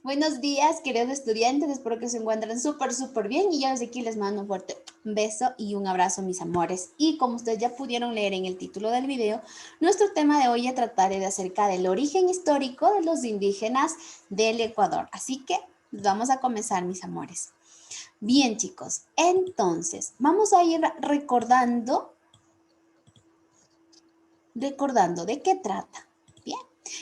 Buenos días, queridos estudiantes. Espero que se encuentren súper bien. Y yo desde aquí les mando un fuerte beso y un abrazo, mis amores. Y como ustedes ya pudieron leer en el título del video, nuestro tema de hoy trataré acerca del origen histórico de los indígenas del Ecuador. Así que vamos a comenzar, mis amores. Bien, chicos, entonces vamos a ir recordando de qué trata. Bien.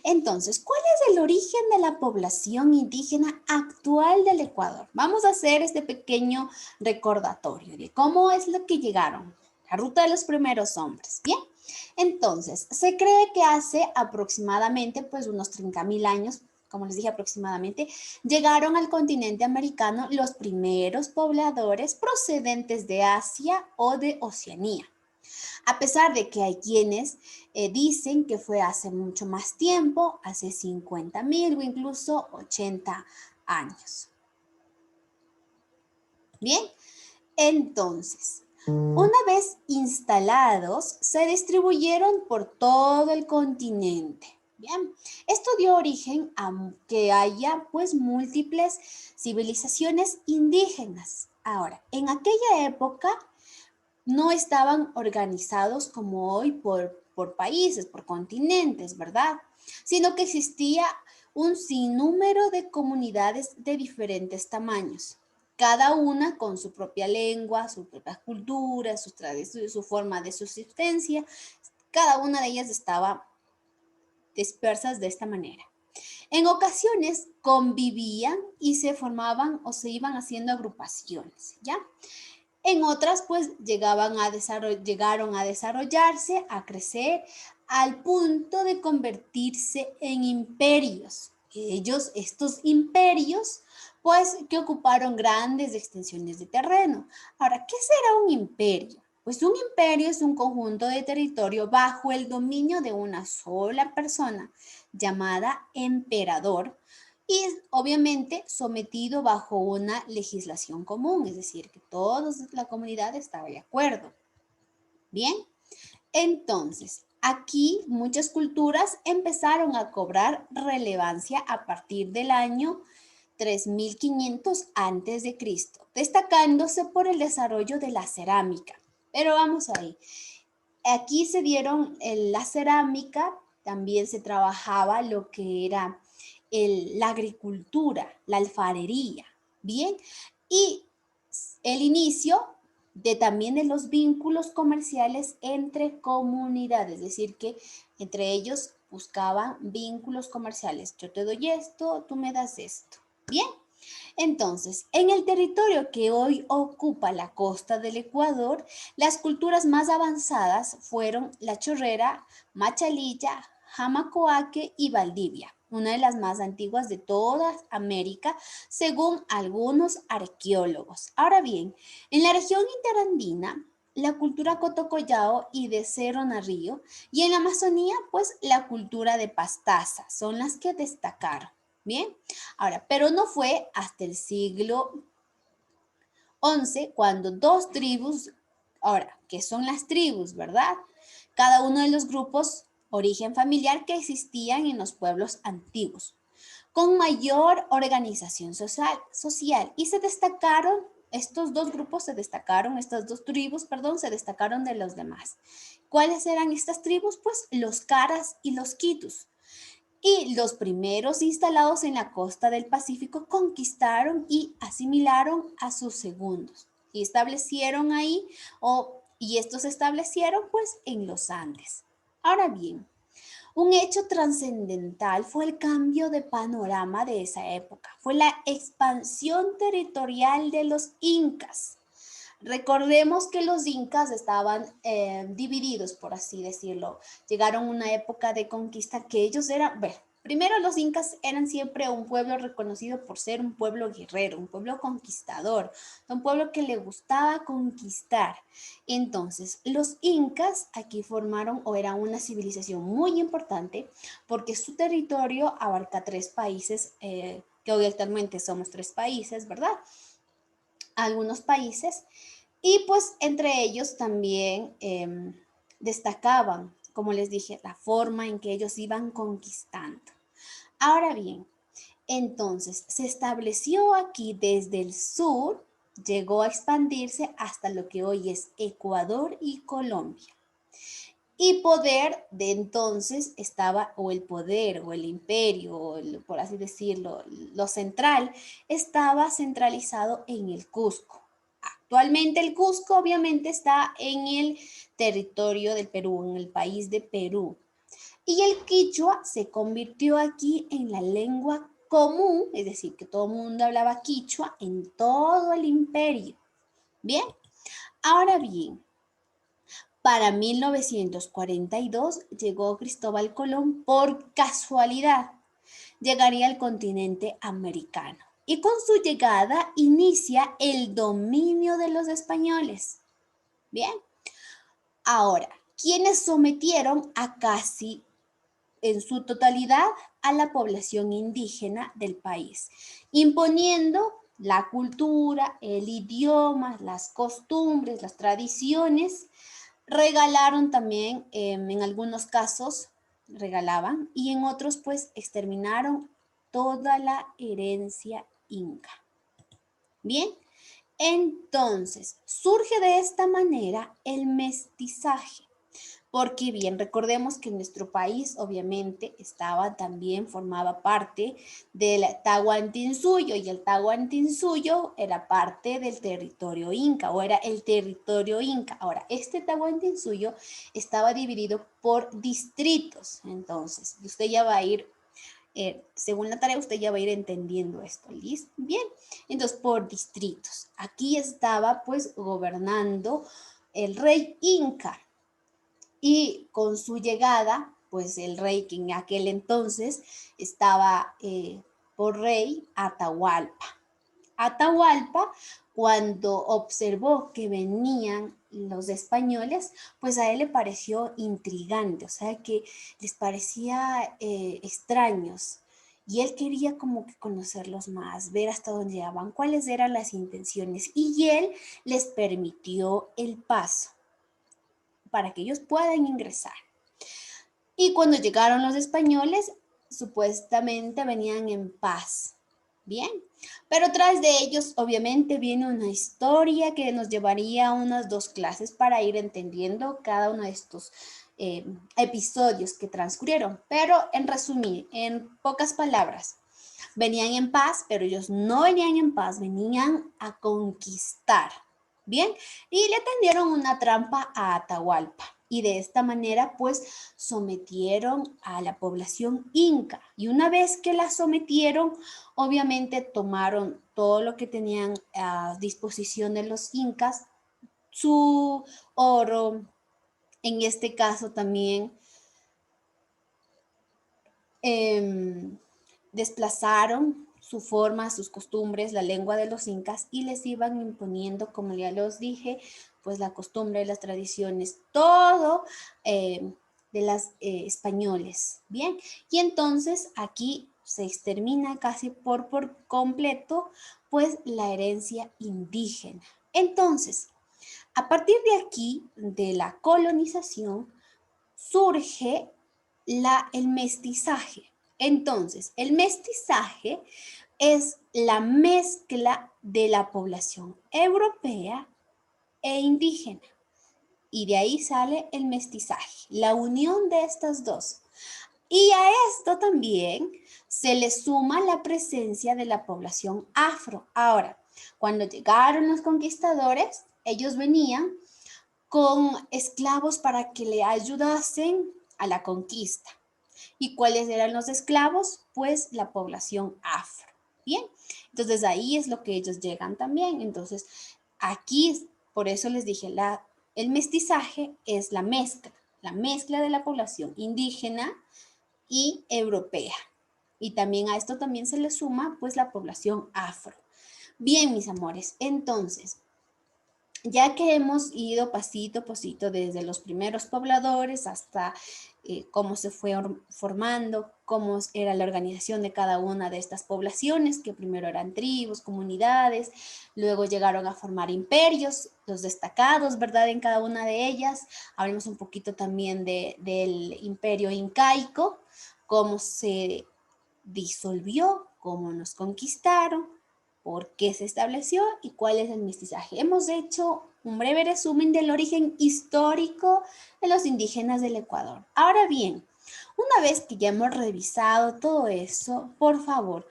Entonces, ¿cuál es el origen de la población indígena actual del Ecuador? Vamos a hacer este pequeño recordatorio de cómo es lo que llegaron, la ruta de los primeros hombres. Bien, entonces, se cree que hace aproximadamente pues unos 30.000 años, como les dije aproximadamente, llegaron al continente americano los primeros pobladores procedentes de Asia o de Oceanía. A pesar de que hay quienes dicen que fue hace mucho más tiempo, hace 50.000 o incluso 80 años. Bien, entonces, una vez instalados, se distribuyeron por todo el continente. Bien, esto dio origen a que haya pues múltiples civilizaciones indígenas. Ahora, en aquella época no estaban organizados como hoy por países, por continentes, ¿verdad? Sino que existía un sinnúmero de comunidades de diferentes tamaños, cada una con su propia lengua, su propia cultura, sus tradiciones, su forma de subsistencia. Cada una de ellas estaba dispersas de esta manera. En ocasiones convivían y se formaban o se iban haciendo agrupaciones, ¿ya? En otras, pues, llegaron a desarrollarse, a crecer, al punto de convertirse en imperios. Estos imperios, pues, que ocuparon grandes extensiones de terreno. Ahora, ¿qué será un imperio? Pues un imperio es un conjunto de territorio bajo el dominio de una sola persona, llamada emperador, y obviamente sometido bajo una legislación común, es decir, que toda la comunidad estaba de acuerdo. Bien, entonces, aquí muchas culturas empezaron a cobrar relevancia a partir del año 3500 a.C., destacándose por el desarrollo de la cerámica. Pero vamos ahí. Aquí se dieron la cerámica, también se trabajaba lo que era la agricultura, la alfarería, ¿bien? Y el inicio también de los vínculos comerciales entre comunidades, es decir, que entre ellos buscaban vínculos comerciales. Yo te doy esto, tú me das esto, ¿bien? Entonces, en el territorio que hoy ocupa la costa del Ecuador, las culturas más avanzadas fueron la Chorrera, Machalilla, Jamacoaque y Valdivia, una de las más antiguas de toda América, según algunos arqueólogos. Ahora bien, en la región interandina, la cultura Cotocollao y de Cerro Narrillo, y en la Amazonía, pues la cultura de Pastaza, son las que destacaron. Bien, ahora, pero no fue hasta el siglo XI cuando dos tribus, ahora, ¿qué son las tribus, verdad? Cada uno de los grupos, origen familiar que existían en los pueblos antiguos, con mayor organización social y se destacaron, estos dos grupos se destacaron, estas dos tribus, perdón, se destacaron de los demás. ¿Cuáles eran estas tribus? Pues los Caras y los Quitus. Y los primeros instalados en la costa del Pacífico conquistaron y asimilaron a sus segundos y establecieron ahí, y estos se establecieron pues en los Andes. Ahora bien, un hecho trascendental fue el cambio de panorama de esa época, fue la expansión territorial de los incas. Recordemos que los incas estaban divididos, por así decirlo. Llegaron a una época de conquista que ellos eran, bueno, primero los incas eran siempre un pueblo reconocido por ser un pueblo guerrero, un pueblo conquistador, un pueblo que le gustaba conquistar. Entonces, los incas aquí formaron o eran una civilización muy importante porque su territorio abarca 3 países, que hoy actualmente somos 3 países, ¿verdad? Algunos países, y pues entre ellos también destacaban, como les dije, la forma en que ellos iban conquistando. Ahora bien, Entonces, se estableció aquí desde el sur, llegó a expandirse hasta lo que hoy es Ecuador y Colombia. Y poder de entonces estaba, o el poder, o el imperio, o por así decirlo, lo central, estaba centralizado en el Cusco. Actualmente el Cusco obviamente está en el territorio del Perú, en el país de Perú. Y el quichua se convirtió aquí en la lengua común, es decir, que todo el mundo hablaba quichua en todo el imperio. Bien, ahora bien, para 1942 llegó Cristóbal Colón por casualidad. Llegaría al continente americano. Y con su llegada inicia el dominio de los españoles. Bien, ahora, ¿quiénes sometieron a casi en su totalidad a la población indígena del país, imponiendo la cultura, el idioma, las costumbres, las tradiciones? Regalaron también, en algunos casos regalaban y en otros pues exterminaron toda la herencia inca. Bien, entonces surge de esta manera el mestizaje. Porque bien, recordemos que nuestro país obviamente estaba también, formaba parte del Tahuantinsuyo y el Tahuantinsuyo era parte del territorio inca o era el territorio inca. Ahora, este Tahuantinsuyo estaba dividido por distritos, entonces usted ya va a ir, según la tarea, usted ya va a ir entendiendo esto, ¿listo? Bien, entonces por distritos. Aquí estaba pues gobernando el rey inca. Y con su llegada, pues el rey que en aquel entonces estaba por rey Atahualpa. Atahualpa, cuando observó que venían los españoles, pues a él le pareció intrigante, o sea que les parecía extraños. Y él quería como que conocerlos más, ver hasta dónde llegaban, cuáles eran las intenciones. Y él les permitió el paso para que ellos puedan ingresar. Y cuando llegaron los españoles, supuestamente venían en paz. Bien, pero tras de ellos obviamente viene una historia que nos llevaría a unas 2 clases para ir entendiendo cada uno de estos episodios que transcurrieron. Pero en resumir, en pocas palabras, venían en paz, pero ellos no venían en paz, venían a conquistar. Bien, y le tendieron una trampa a Atahualpa. Y de esta manera, pues, sometieron a la población inca. Y una vez que la sometieron, obviamente tomaron todo lo que tenían a disposición de los incas, su oro, en este caso también desplazaron su forma, sus costumbres, la lengua de los incas y les iban imponiendo, como ya los dije, pues la costumbre, las tradiciones, todo de las españoles. Bien, y entonces aquí se extermina casi por completo pues la herencia indígena. Entonces, a partir de aquí, de la colonización, surge el mestizaje. Entonces, el mestizaje es la mezcla de la población europea e indígena. Y de ahí sale el mestizaje, la unión de estas dos. Y a esto también se le suma la presencia de la población afro. Ahora, cuando llegaron los conquistadores, ellos venían con esclavos para que le ayudasen a la conquista. ¿Y cuáles eran los esclavos? Pues la población afro. Bien, entonces ahí es lo que ellos llegan también. Entonces, aquí, por eso les dije, el mestizaje es la mezcla de la población indígena y europea. Y también a esto también se le suma pues la población afro. Bien, mis amores, entonces, ya que hemos ido pasito a pasito desde los primeros pobladores hasta cómo se fue formando, cómo era la organización de cada una de estas poblaciones, que primero eran tribus, comunidades, luego llegaron a formar imperios, los destacados, ¿verdad? En cada una de ellas. Hablemos un poquito también del imperio incaico, cómo se disolvió, cómo nos conquistaron, por qué se estableció y cuál es el mestizaje. Hemos hecho un breve resumen del origen histórico de los indígenas del Ecuador. Ahora bien, una vez que ya hemos revisado todo eso, por favor,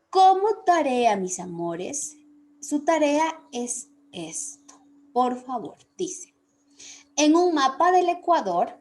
como tarea, mis amores, su tarea es esto. Por favor, dice, en un mapa del Ecuador,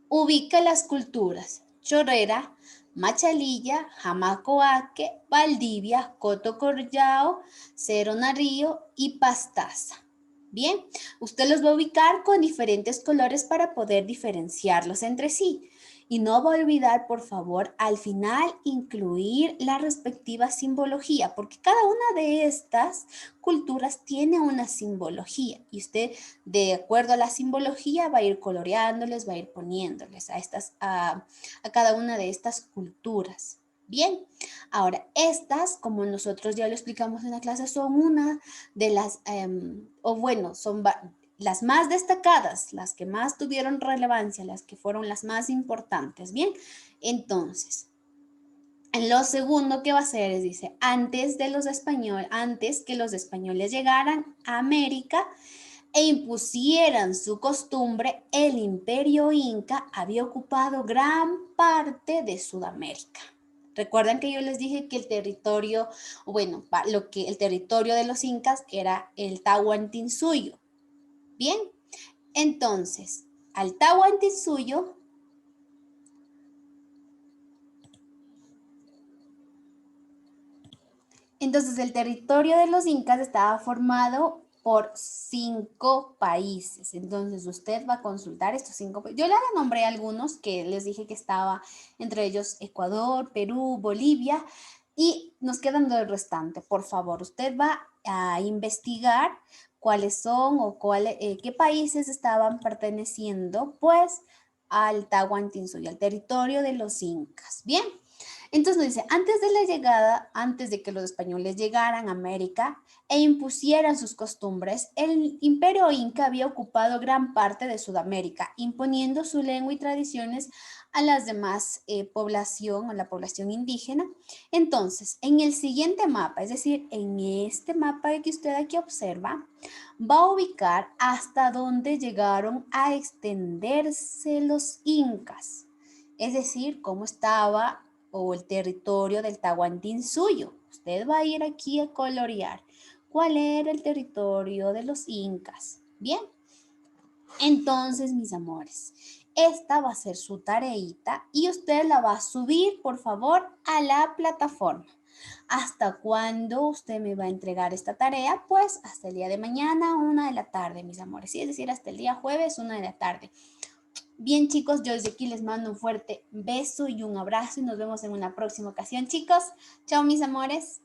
ubica las culturas Chorrera, Machalilla, Jamacoaque, Valdivia, Cotocorllao, Cerro Río y Pastaza. Bien, usted los va a ubicar con diferentes colores para poder diferenciarlos entre sí. Y no va a olvidar, por favor, al final incluir la respectiva simbología, porque cada una de estas culturas tiene una simbología y usted, de acuerdo a la simbología, va a ir coloreándoles, va a ir poniéndoles a cada una de estas culturas. Bien, ahora estas, como nosotros ya lo explicamos en la clase, son una de las, son las más destacadas, las que más tuvieron relevancia, las que fueron las más importantes. Bien, entonces, lo segundo que va a hacer es, dice, antes que los españoles llegaran a América e impusieran su costumbre, el imperio inca había ocupado gran parte de Sudamérica. Recuerdan que yo les dije que el territorio, el territorio de los incas era el Tahuantinsuyo. Bien, entonces, al Tahuantinsuyo, entonces el territorio de los incas estaba formado por 5 países. Entonces usted va a consultar estos 5 países. Yo le nombré algunos que les dije que estaba entre ellos Ecuador, Perú, Bolivia y nos quedan del restante. Por favor, usted va a investigar cuáles son o qué países estaban perteneciendo pues al Tahuantinsuyo, al territorio de los incas. Bien. Entonces dice, antes de que los españoles llegaran a América e impusieran sus costumbres, el imperio inca había ocupado gran parte de Sudamérica, imponiendo su lengua y tradiciones a las demás población, a la población indígena. Entonces, en el siguiente mapa, es decir, en este mapa que usted aquí observa, va a ubicar hasta dónde llegaron a extenderse los incas, es decir, cómo estaba o el territorio del Tahuantinsuyo. Usted va a ir aquí a colorear cuál era el territorio de los incas. Bien, entonces, mis amores, esta va a ser su tareita y usted la va a subir, por favor, a la plataforma. ¿Hasta cuándo usted me va a entregar esta tarea? Pues hasta el día de mañana, 1 de la tarde, mis amores. Sí, es decir, hasta el día jueves, 1 de la tarde. Bien, chicos, yo desde aquí les mando un fuerte beso y un abrazo y nos vemos en una próxima ocasión, chicos. Chao, mis amores.